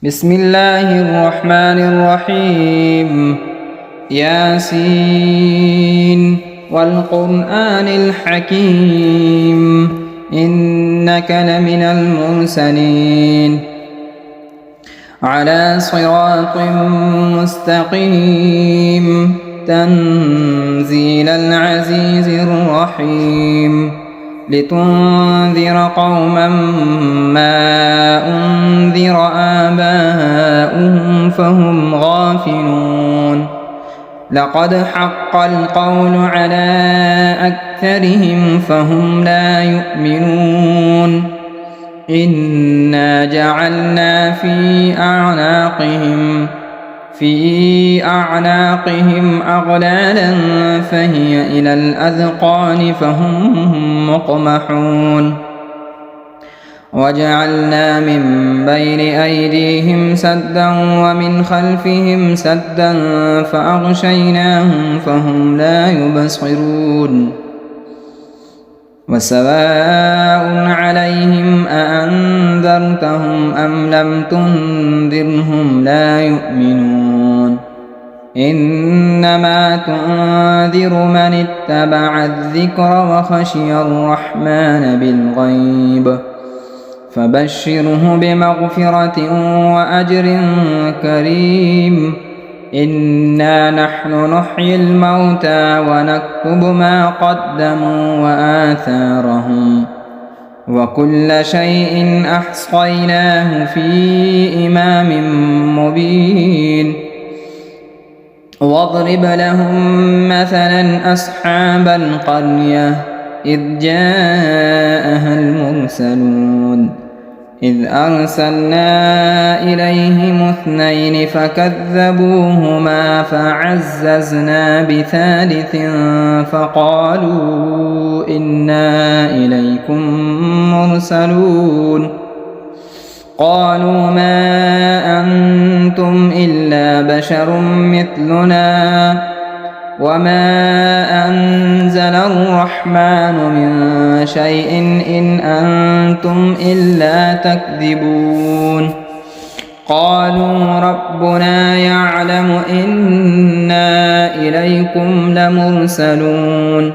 بسم الله الرحمن الرحيم. ياسين والقرآن الحكيم إنك لمن المرسلين على صراط مستقيم تنزيل العزيز الرحيم لتنذر قوما ما أنذر آباؤهم فهم غافلون لقد حق القول على أكثرهم فهم لا يؤمنون إنا جعلنا في أعناقهم أغلالا فهي إلى الأذقان فهم مقمحون وجعلنا من بين أيديهم سدا ومن خلفهم سدا فأغشيناهم فهم لا يبصرون وسواء عليهم أأنذرتهم أم لم تنذرهم لا يؤمنون إنما تنذر من اتبع الذكر وخشي الرحمن بالغيب فبشره بمغفرة وأجر كريم إنا نحن نحيي الموتى ونكتب ما قدموا وآثارهم وكل شيء أحصيناه في إمام مبين واضرب لهم مثلا أصحاب القرية إذ جاءها المرسلون إذ أرسلنا إليهم اثنين فكذبوهما فعززنا بثالث فقالوا إنا إليكم مرسلون قالوا ما أنتم إلا بشر مثلنا وما أنزل الرحمن من شيء إن أنتم إلا تكذبون قالوا ربنا يعلم إنا إليكم لمرسلون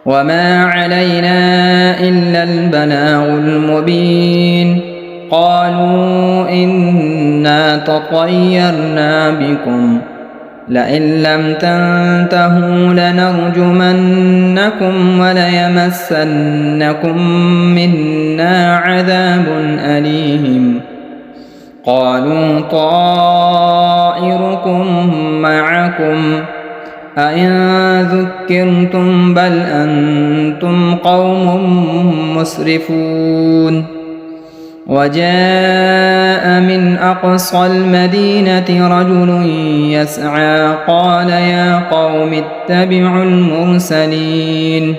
وما علينا إلا البلاغ المبين قالوا إنا تطيرنا بكم لئن لم تنتهوا لنرجمنكم وليمسنكم منا عذاب أليم قالوا طائركم معكم أئن ذكرتم بل أنتم قوم مسرفون وجاء من أقصى المدينة رجل يسعى قال يا قوم اتبعوا المرسلين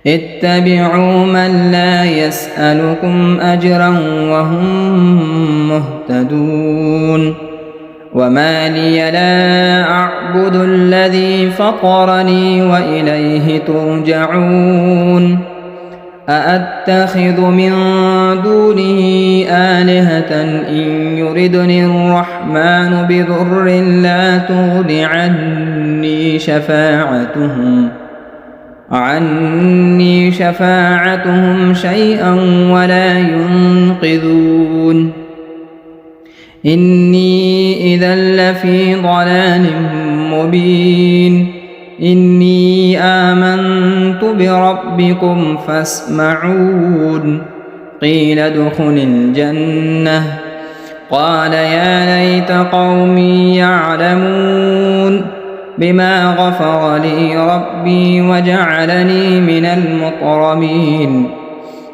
اتبعوا من لا يسألكم أجرا وهم مهتدون وما لي لا أعبد الذي فطرني وإليه ترجعون أأتخذ من دونه آلهة إن يردني الرحمن بضر لا تغن عني شفاعتهم شيئا ولا ينقذون إني إذا لفي ضلال مبين إني آمنت بربكم فاسمعون قيل ادخل الجنة قال يا ليت قومي يعلمون بما غفر لي ربي وجعلني من المكرمين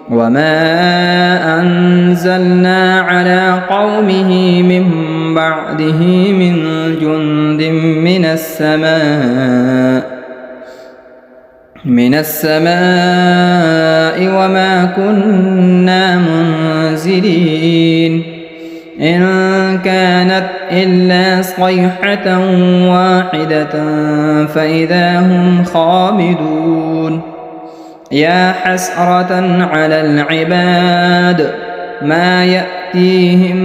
وما أنزلنا على قومه من بعده من جند من السماء وما كنا منزلين إن كانت إلا صيحة واحدة فإذا هم خامدون يا حسرة على العباد ما يأتيهم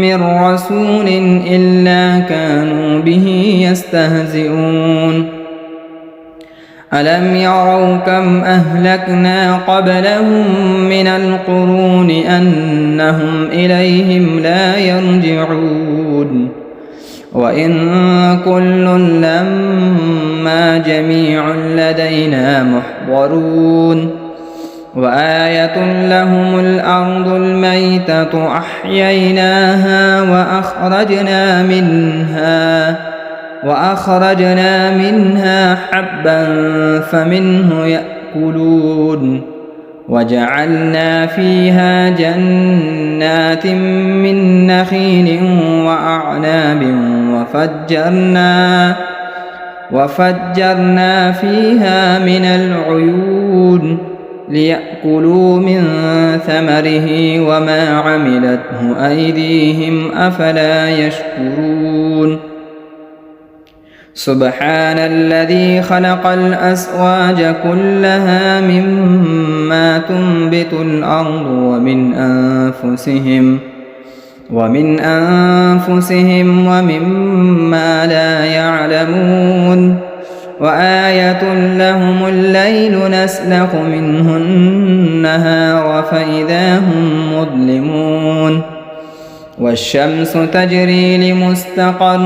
من رسول إلا كانوا به يستهزئون ألم يروا كم أهلكنا قبلهم من القرون أنهم إليهم لا يرجعون وإن كل لما جميع لدينا محضرون وآية لهم الأرض الميتة أحييناها وأخرجنا منها حبا فمنه يأكلون وجعلنا فيها جنات من نخيل وأعناب وفجرنا فيها من العيون ليأكلوا من ثمره وما عملته أيديهم أفلا يشكرون سبحان الذي خلق الأزواج كلها مما تنبت الأرض ومن أنفسهم ومما لا يعلمون وآية لهم الليل نسلخ منه النهار فإذا هم مظلمون والشمس تجري لمستقر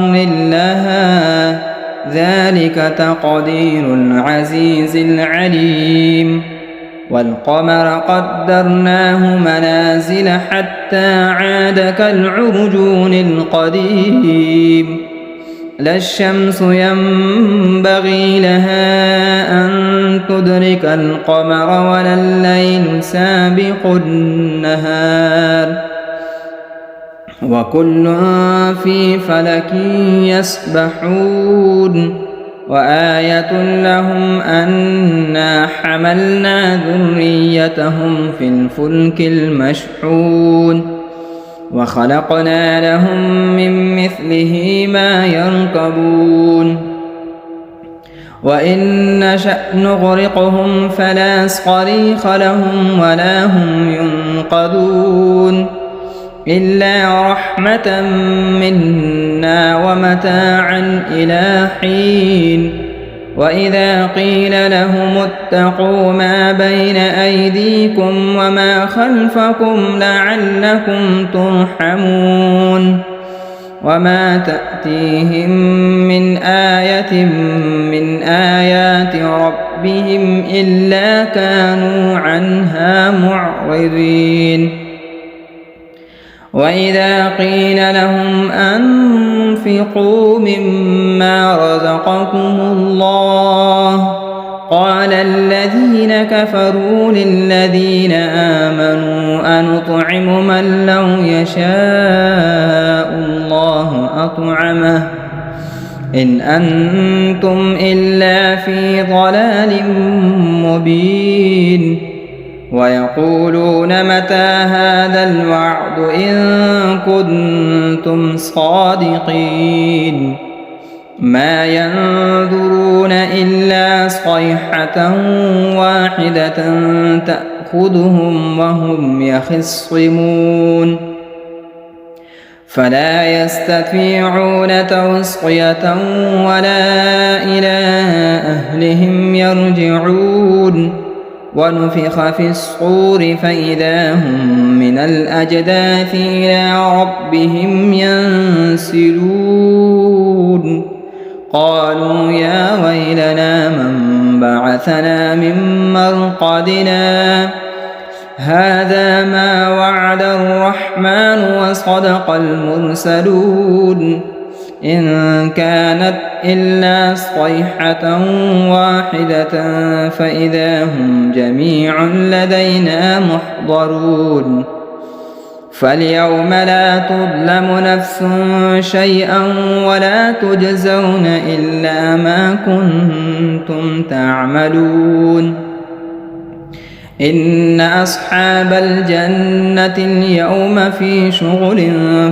لها ذلك تقدير العزيز العليم والقمر قدرناه منازل حتى عاد كالعرجون القديم لا الشمس ينبغي لها أن تدرك القمر ولا الليل سابق النهار وكل في فلك يسبحون وآية لهم أنا حملنا ذريتهم في الفلك المشحون وخلقنا لهم من مثله ما يركبون وإن نشأ نغرقهم فلا صريخ لهم ولا هم ينقذون إلا رحمة منا ومتاعا إلى حين وإذا قيل لهم اتقوا ما بين أيديكم وما خلفكم لعلكم ترحمون وما تأتيهم من آية من آيات ربهم إلا كانوا عنها معرضين وإذا قيل لهم أنفقوا مما رزقكم الله قال الذين كفروا للذين آمنوا أنطعم من لو يشاء الله أطعمه إن أنتم إلا في ضلال مبين ويقولون متى هذا الوعد إن كنتم صادقين ما ينظرون إلا صيحة واحدة تأخذهم وهم يخصمون فلا يستطيعون توصية ولا إلى أهلهم يرجعون ونفخ في الصور فإذا هم من الأجداث إلى ربهم ينسلون قالوا يا ويلنا من بعثنا من مرقدنا هذا ما وعد الرحمن وصدق المرسلون إن كانت إلا صيحة واحدة فإذا هم جميع لدينا محضرون فاليوم لا تظلم نفس شيئا ولا تجزون إلا ما كنتم تعملون إن أصحاب الجنة اليوم في شغل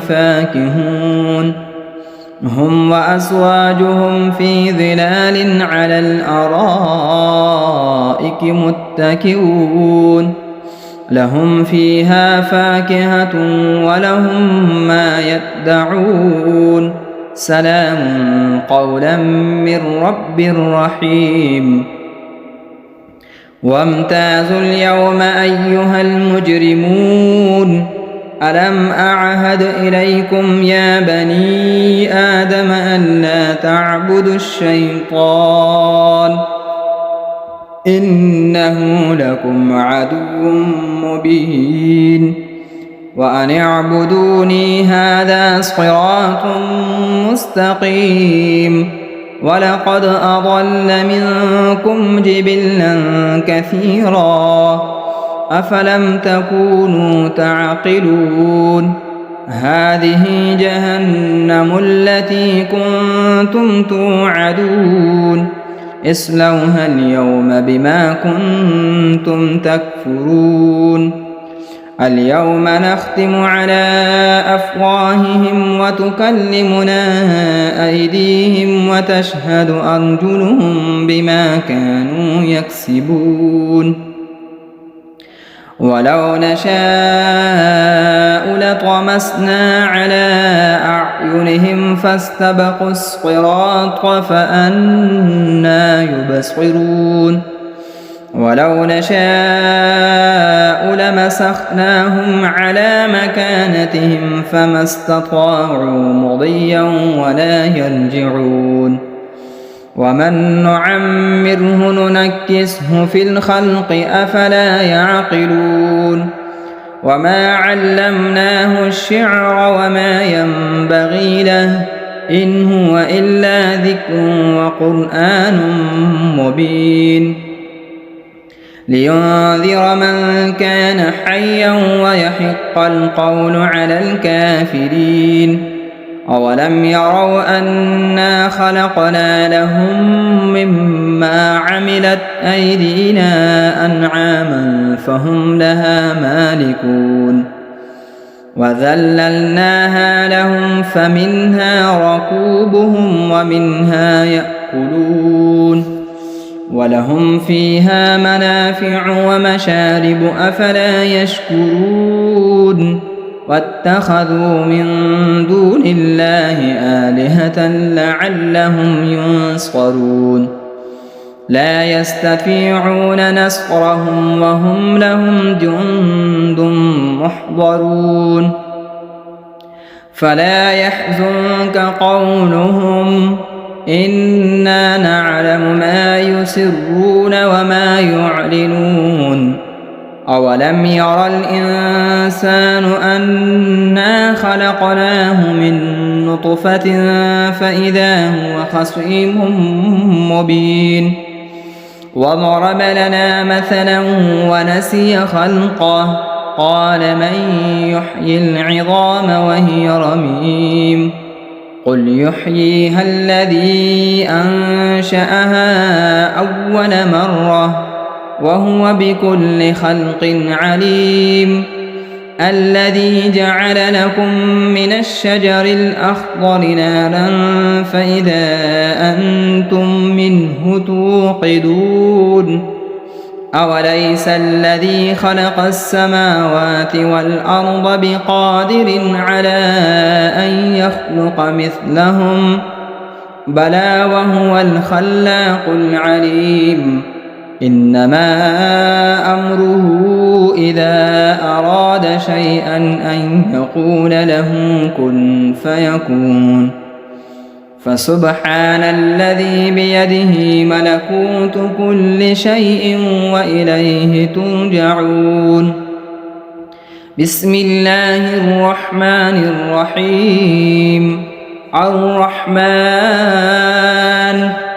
فاكهون هم وأزواجهم في ظلال على الأرائك متكئون لهم فيها فاكهة ولهم ما يدعون سلام قولا من رب رحيم وامتازوا اليوم أيها المجرمون ألم أعهد إليكم يا بني آدم ألا تعبدوا الشيطان إنه لكم عدو مبين وأن اعبدوني هذا صراط مستقيم ولقد أضل منكم جبلا كثيرا أفلم تكونوا تعقلون هذه جهنم التي كنتم توعدون اصلوها اليوم بما كنتم تكفرون اليوم نختم على أفواههم وتكلمنا أيديهم وتشهد أرجلهم بما كانوا يكسبون ولو نشاء لطمسنا على أعينهم فاستبقوا الصراط فأنى يبصرون ولو نشاء لمسخناهم على مكانتهم فما استطاعوا مضيا ولا يرجعون ومن نعمره ننكسه في الخلق أفلا يعقلون وما علمناه الشعر وما ينبغي له إن هو إلا ذكر وقرآن مبين لينذر من كان حيا ويحق القول على الكافرين أولم يروا أنا خلقنا لهم مما عملت أيدينا أنعاما فهم لها مالكون وذللناها لهم فمنها ركوبهم ومنها يأكلون ولهم فيها منافع ومشارب أفلا يشكرون واتخذوا من دون الله آلهة لعلهم ينصرون لا يستطيعون نصرهم وهم لهم جند محضرون فلا يحزنك قولهم إنا نعلم ما يسرون وما يعلنون أولم ير الإنسان أنا خلقناه من نطفة فإذا هو خصيم مبين وضرب لنا مثلا ونسي خلقه قال من يحيي العظام وهي رميم قل يحييها الذي أنشأها أول مرة وهو بكل خلق عليم الذي جعل لكم من الشجر الأخضر نارا فإذا أنتم منه توقدون أوليس الذي خلق السماوات والأرض بقادر على أن يخلق مثلهم بلى وهو الخلاق العليم إنما أمره إذا أراد شيئا أن يقول له كن فيكون فسبحان الذي بيده ملكوت كل شيء وإليه ترجعون بسم الله الرحمن الرحيم الرحمن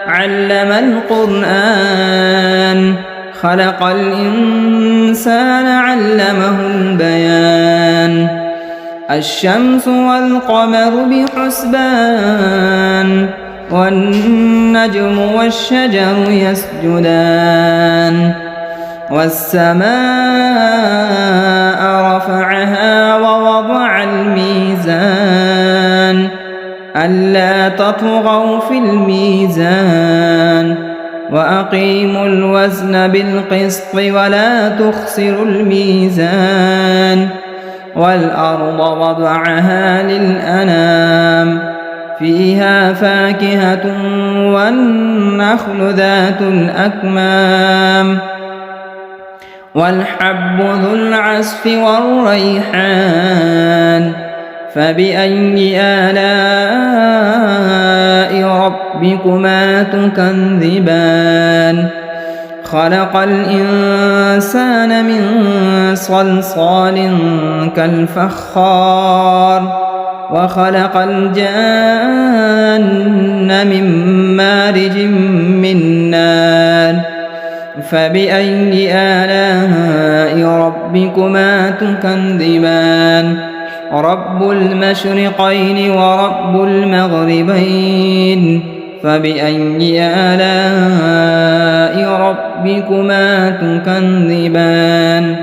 علم القرآن خلق الإنسان علمه البيان الشمس والقمر بحسبان والنجم والشجر يسجدان والسماء رفعها ووضع الميزان ألا تطغوا في الميزان وأقيموا الوزن بالقسط ولا تخسروا الميزان والأرض وضعها للأنام فيها فاكهة والنخل ذات الأكمام والحب ذو العصف والريحان فبأي آلاء ربكما تكذبان خلق الإنسان من صلصال كالفخار وخلق الجان من مارج من نار فبأي آلاء ربكما تكذبان رب المشرقين ورب المغربين فبأي آلاء ربكما تكذبان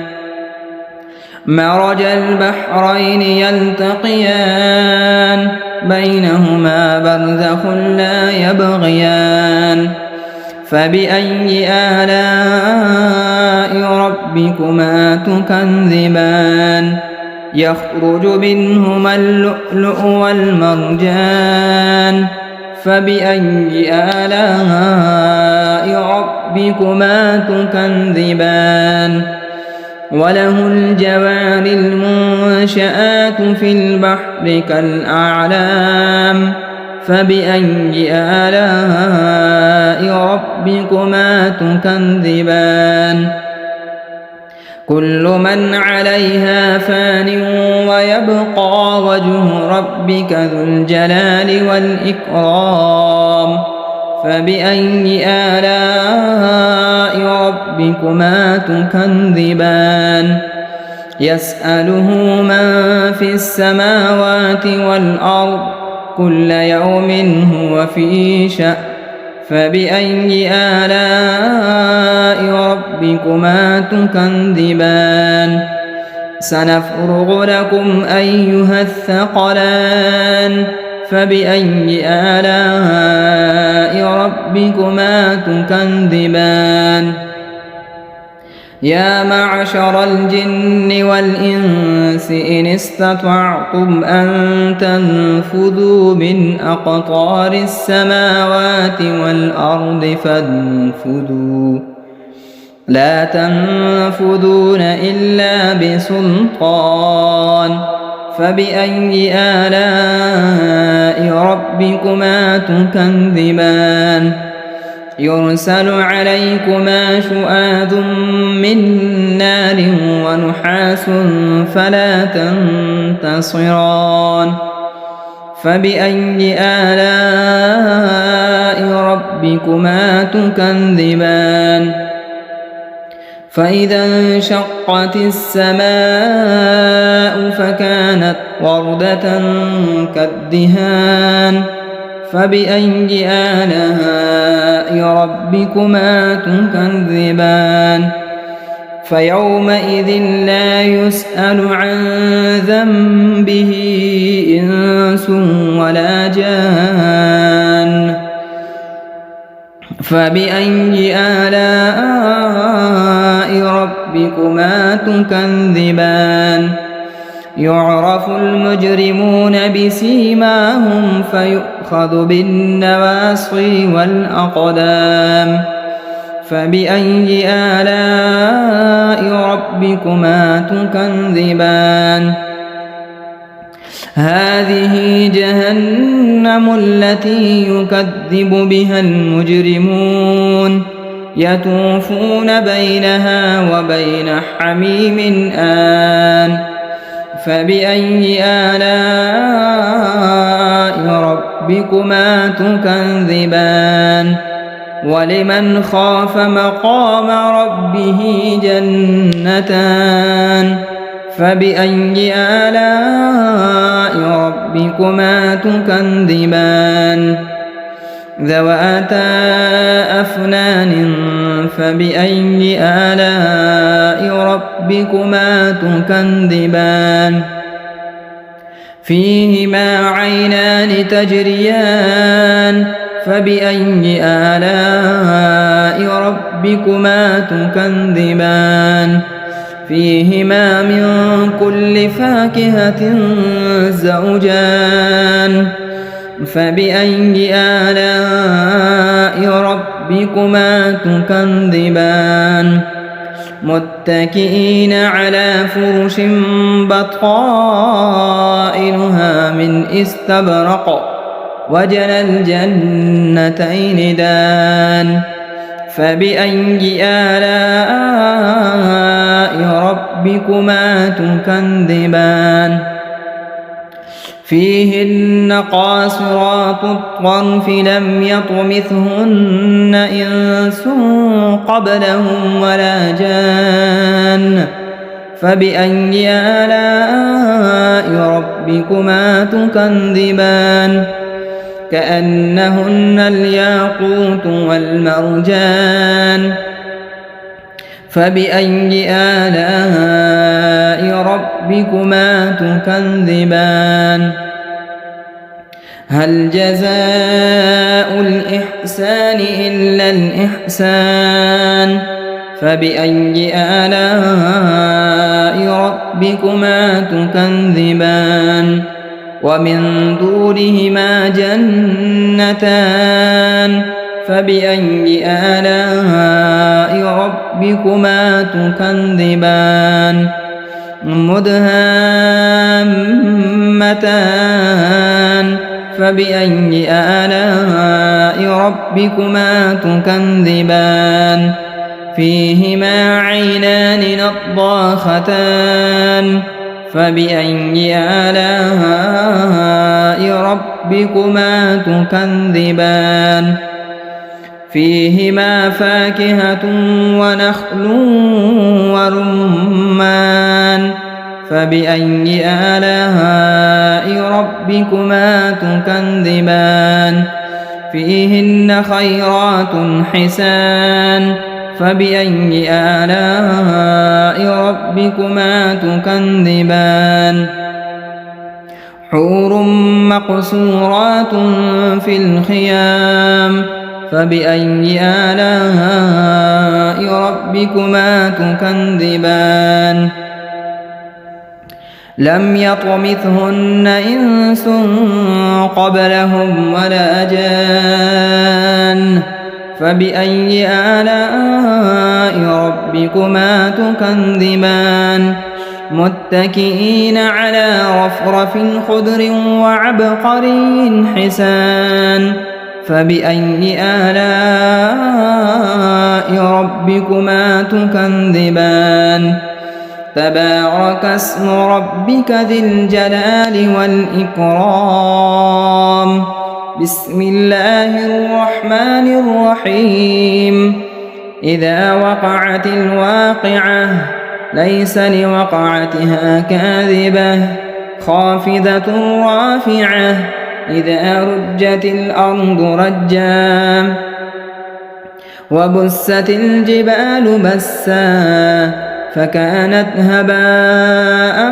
مرج البحرين يلتقيان بينهما برزخ لا يبغيان فبأي آلاء ربكما تكذبان يخرج منهما اللؤلؤ والمرجان فبأي آلاء ربكما تكذبان وله الجوار المنشآت في البحر كالأعلام فبأي آلاء ربكما تكذبان كل من عليها فان ويبقى وجه ربك ذو الجلال والإكرام فبأي آلاء ربكما تكذبان يسأله من في السماوات والأرض كل يوم هو في شأن فبأي آلاء ربكما تكذبان سنفرغ لكم أيها الثقلان فبأي آلاء ربكما تكذبان يا معشر الجن والإنس إن استطعتم أن تنفذوا من أقطار السماوات والأرض فانفذوا لا تنفذون إلا بسلطان فبأي آلاء ربكما تكذبان يرسل عليكما شؤاد من نار ونحاس فلا تنتصران فبأي آلاء ربكما تكذبان فإذا انشقت السماء فكانت وردة كالدهان فبأي آلاء ربكما تكذبان فيومئذ لا يسأل عن ذنبه إنس ولا جان فبأي آلاء ربكما تكذبان يعرف المجرمون بسيماهم فيؤخذ بالنواصي والأقدام فبأي آلاء ربكما تكذبان هذه جهنم التي يكذب بها المجرمون يطوفون بينها وبين حميم آن فبأي آلاء ربكما تكذبان ولمن خاف مقام ربه جنتان فبأي آلاء ربكما تكذبان ذواتا أفنان فبأي آلاء ربكما تكذبان فيهما عينان تجريان فبأي آلاء ربكما تكذبان فيهما من كل فاكهة زوجان فبأي آلاء ربكما تكذبان متكئين على فرش بطائنها من استبرق وجنى الجنتين دان فبأي آلاء ربكما تكذبان فيهن قاصرات الطرف لم يطمثهن إنس قبلهم ولا جان فبأي آلاء ربكما تكذبان كأنهن الياقوت والمرجان فبأي آلاء ربكما تكذبان هل جزاء الإحسان إلا الإحسان فبأي آلاء ربكما تكذبان ومن دونهما جنتان فبأي آلاء ربكما تكذبان مدهامتان فبأي آلاء ربكما تكذبان فيهما عينان نضاختان فبأي آلاء ربكما تكذبان فيهما فاكهة ونخل ورمان فبأي آلاء ربكما تكذبان فيهن خيرات حسان فبأي آلاء ربكما تكذبان حور مقصورات في الخيام فبأي آلاء ربكما تكذبان لم يطمثهن إنس قبلهم ولا جان فبأي آلاء ربكما تكذبان متكئين على رفرف خضر وعبقري حسان فبأي آلاء ربكما تكذبان تبارك اسم ربك ذي الجلال والإكرام بسم الله الرحمن الرحيم إذا وقعت الواقعة ليس لوقعتها كاذبة خافضة رافعة إذا رجت الأرض رجا وبست الجبال بسا فكانت هباء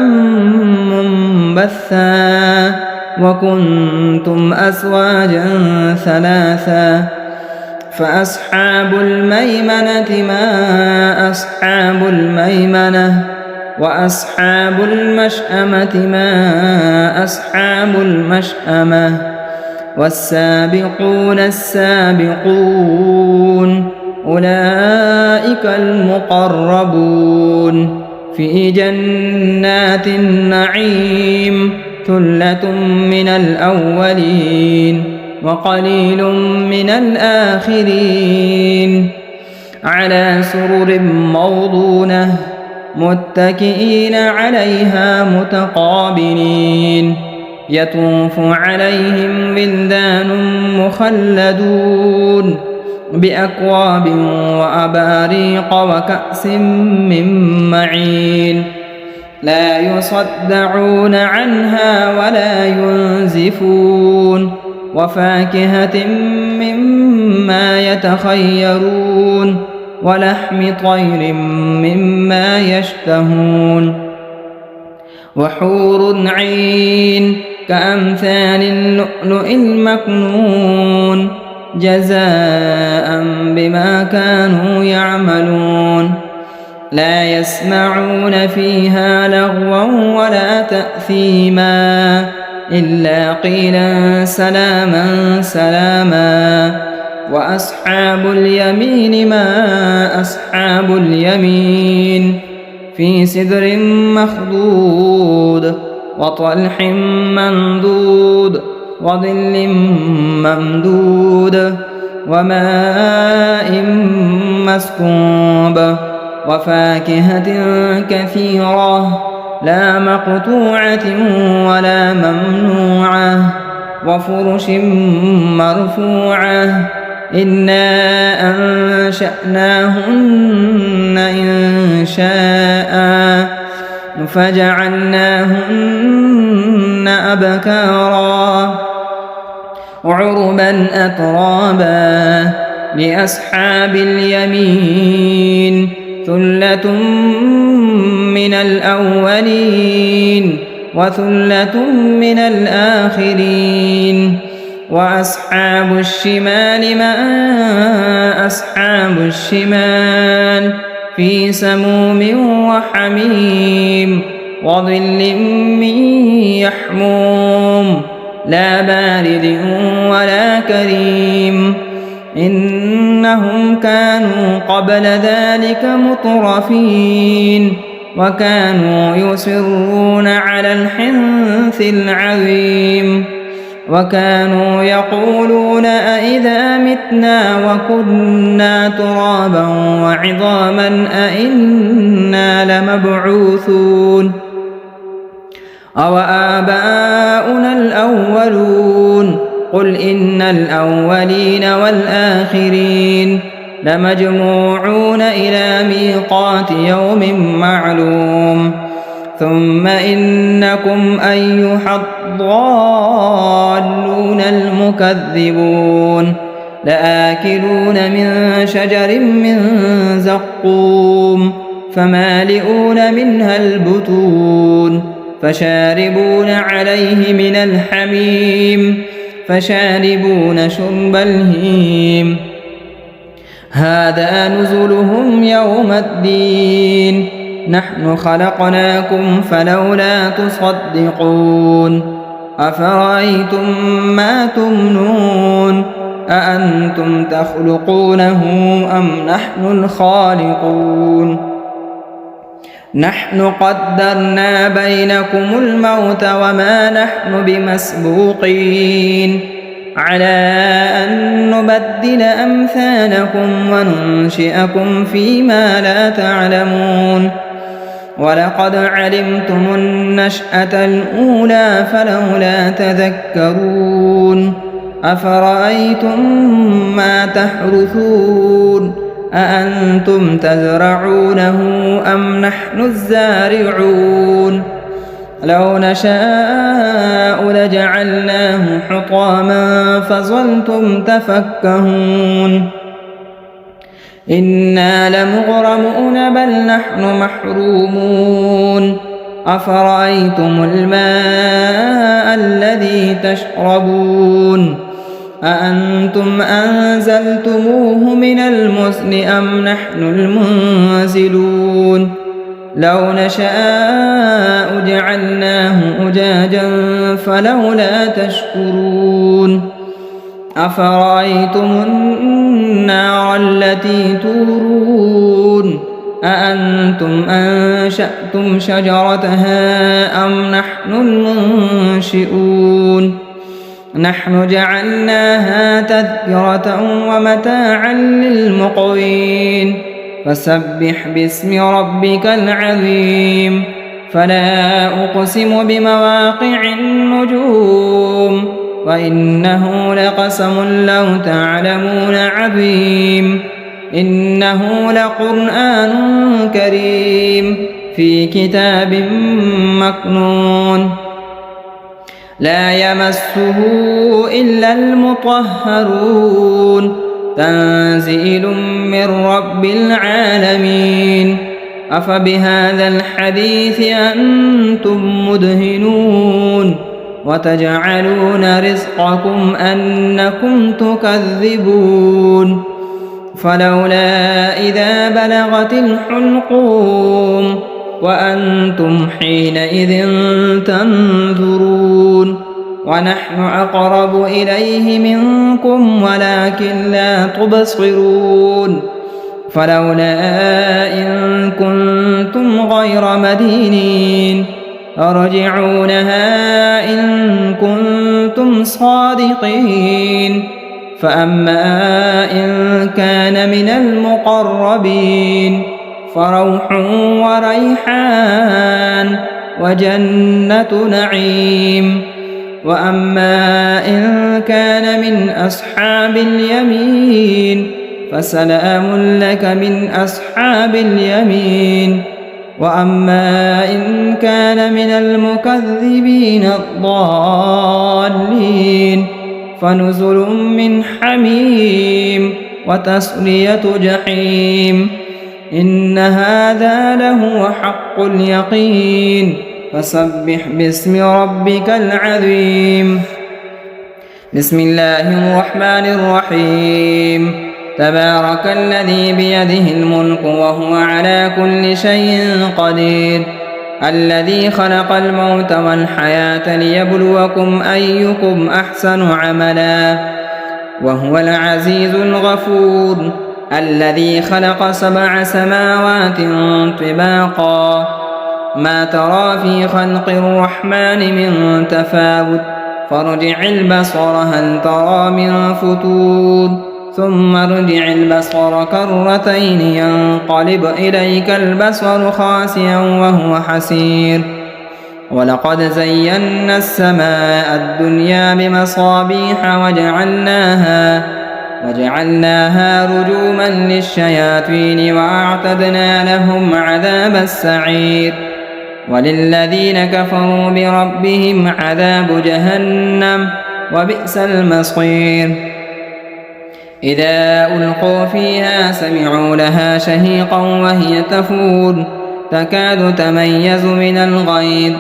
منبثا وكنتم أزواجا ثلاثا فأصحاب الميمنة ما أصحاب الميمنة وأصحاب المشأمة ما أصحاب المشأمة والسابقون السابقون أولئك المقربون في جنات النعيم ثلة من الأولين وقليل من الآخرين على سرر موضونة متكئين عليها متقابلين يطوف عليهم ولدان مخلدون بأكواب وأباريق وكأس من معين لا يصدعون عنها ولا ينزفون وفاكهة مما يتخيرون ولحم طير مما يشتهون وحور عين كأمثال اللؤلؤ المكنون جزاء بما كانوا يعملون لا يسمعون فيها لغوا ولا تأثيما إلا قيلا سلاما سلاما وأصحاب اليمين ما أصحاب اليمين في سدر مخضود وطلح منضود وظل ممدود وماء مسكوب وفاكهة كثيرة لا مقطوعة ولا ممنوعة وفرش مرفوعة إنا أنشأناهن إنشاء فجعلناهن أبكارا عربا أترابا لأصحاب اليمين ثلة من الأولين وثلة من الآخرين وأصحاب الشمال ما أصحاب الشمال في سموم وحميم وظل من يحموم لا بارد ولا كريم إنهم كانوا قبل ذلك مترفين وكانوا يصرون على الحنث العظيم وكانوا يقولون أئذا متنا وكنا ترابا وعظاما أئنا لمبعوثون أو آباؤنا الأولون قل إن الأولين والآخرين لمجموعون إلى ميقات يوم معلوم ثم إنكم أيها الضالون المكذبون لآكلون من شجر من زقوم فمالئون منها البطون فشاربون عليه من الحميم فشاربون شرب الهيم هذا نزلهم يوم الدين نحن خلقناكم فلولا تصدقون أفرأيتم ما تمنون أأنتم تخلقونه أم نحن الخالقون نحن قدرنا بينكم الموت وما نحن بمسبوقين على أن نبدل أمثالكم وننشئكم فيما لا تعلمون ولقد علمتم النشأة الأولى فلولا تذكرون أفرأيتم ما تحرثون أأنتم تزرعونه أم نحن الزارعون لو نشاء لجعلناه حطاما فظلتم تفكهون إنا لمغرمون بل نحن محرومون أفرأيتم الماء الذي تشربون أأنتم أنزلتموه من المزن أم نحن المنزلون لو نشاء جعلناه أجاجا فلولا تشكرون أفرأيتم النار التي تورون أأنتم أنشأتم شجرتها أم نحن المنشئون نحن جعلناها تذكرة ومتاعا للمقوين فسبح باسم ربك العظيم فلا أقسم بمواقع النجوم وإنه لقسم لو تعلمون عظيم إنه لقرآن كريم في كتاب مكنون لا يمسه إلا المطهرون تنزيل من رب العالمين أفبهذا الحديث أنتم مدهنون وتجعلون رزقكم أنكم تكذبون فلولا إذا بلغت الحلقوم وأنتم حينئذ تنظرون ونحن أقرب إليه منكم ولكن لا تبصرون فلولا إن كنتم غير مدينين ترجعونها إن كنتم صادقين فأما إن كان من المقربين فروح وريحان وجنة نعيم وأما إن كان من أصحاب اليمين فسلام لك من أصحاب اليمين وأما إن كان من المكذبين الضالين فنزل من حميم وتصلية جحيم إن هذا لهو حق اليقين فسبح باسم ربك العظيم بسم الله الرحمن الرحيم تبارك الذي بيده الملك وهو على كل شيء قدير الذي خلق الموت والحياة ليبلوكم أيكم أحسن عملا وهو العزيز الغفور الذي خلق 7 سماوات طباقا ما ترى في خلق الرحمن من تفاوت فارجع البصر هل ترى من فتور ثم ارجع البصر كرتين ينقلب إليك البصر خاسئا وهو حسير ولقد زينا السماء الدنيا بمصابيح وجعلناها رجوما للشياطين وأعتدنا لهم عذاب السعير وللذين كفروا بربهم عذاب جهنم وبئس المصير إذا ألقوا فيها سمعوا لها شهيقا وهي تفور تكاد تميز من الغيظ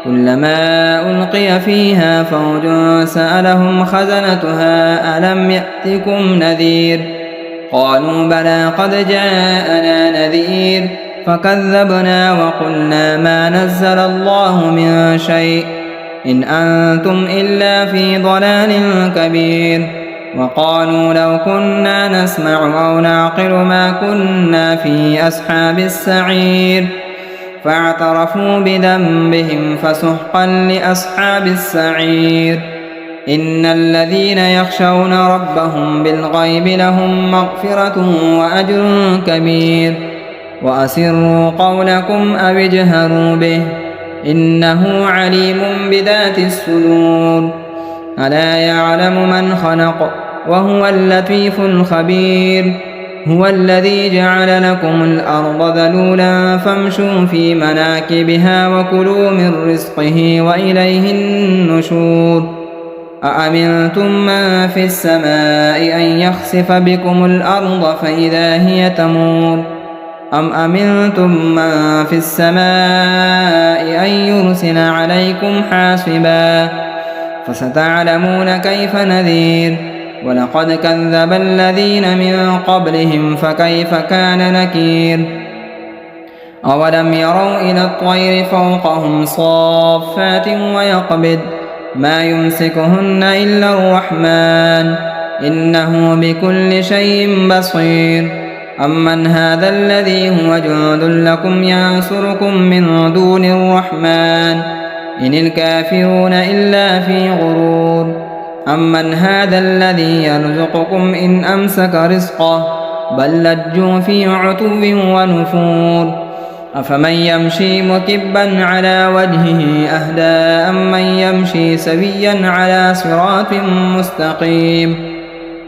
كلما ألقي فيها فوج سألهم خزنتها ألم يأتكم نذير قالوا بلى قد جاءنا نذير فكذبنا وقلنا ما نزل الله من شيء إن أنتم إلا في ضلال كبير وقالوا لو كنا نسمع أو نعقل ما كنا في أصحاب السعير فاعترفوا بذنبهم فسحقا لأصحاب السعير إن الذين يخشون ربهم بالغيب لهم مغفرة وأجر كبير وأسروا قولكم أو اجهروا به إنه عليم بذات الصدور ألا يعلم من خلق وهو اللطيف الخبير هو الذي جعل لكم الأرض ذلولا فامشوا في مناكبها وكلوا من رزقه وإليه النشور أأمنتم من في السماء أن يخسف بكم الأرض فإذا هي تمور أم أمنتم من في السماء أن يرسل عليكم حاصبا فستعلمون كيف نذير ولقد كذب الذين من قبلهم فكيف كان نكير أولم يروا إلى الطير فوقهم صافات ويقبض ما يمسكهن إلا الرحمن إنه بكل شيء بصير أمن هذا الذي هو جند لكم ينصركم من دون الرحمن إن الكافرون إلا في غرور أمن هذا الذي يرزقكم إن أمسك رزقه بل لجوا في عتو ونفور أفمن يمشي مكبا على وجهه أهدى أمن يمشي سويا على صراط مستقيم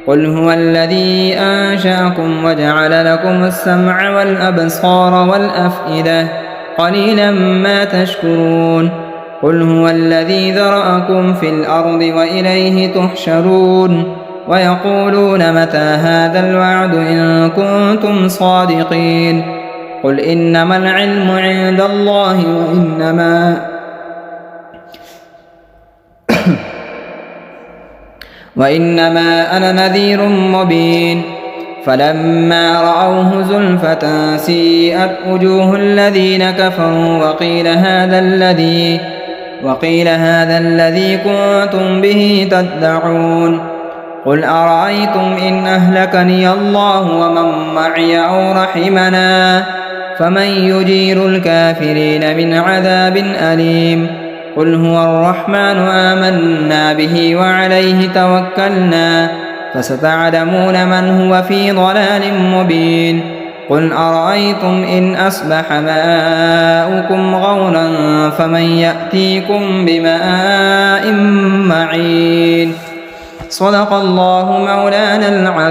قل هو الذي أنشأكم وجعل لكم السمع والأبصار والأفئدة قليلا ما تشكرون قل هو الذي ذرأكم في الأرض وإليه تحشرون ويقولون متى هذا الوعد إن كنتم صادقين قل إنما العلم عند الله وإنما أنا نذير مبين فلما رأوه زلفة سيئت وجوه الذين كفروا وقيل هذا الذي كنتم به تدعون قل أرأيتم إن أهلكني الله ومن معي أو رحمنا فمن يجير الكافرين من عذاب أليم قل هو الرحمن آمنا به وعليه توكلنا فستعلمون من هو في ضلال مبين قل أرأيتم إن أصبح ماؤكم غورا فمن يأتيكم بماء معين صدق الله مولانا العظيم.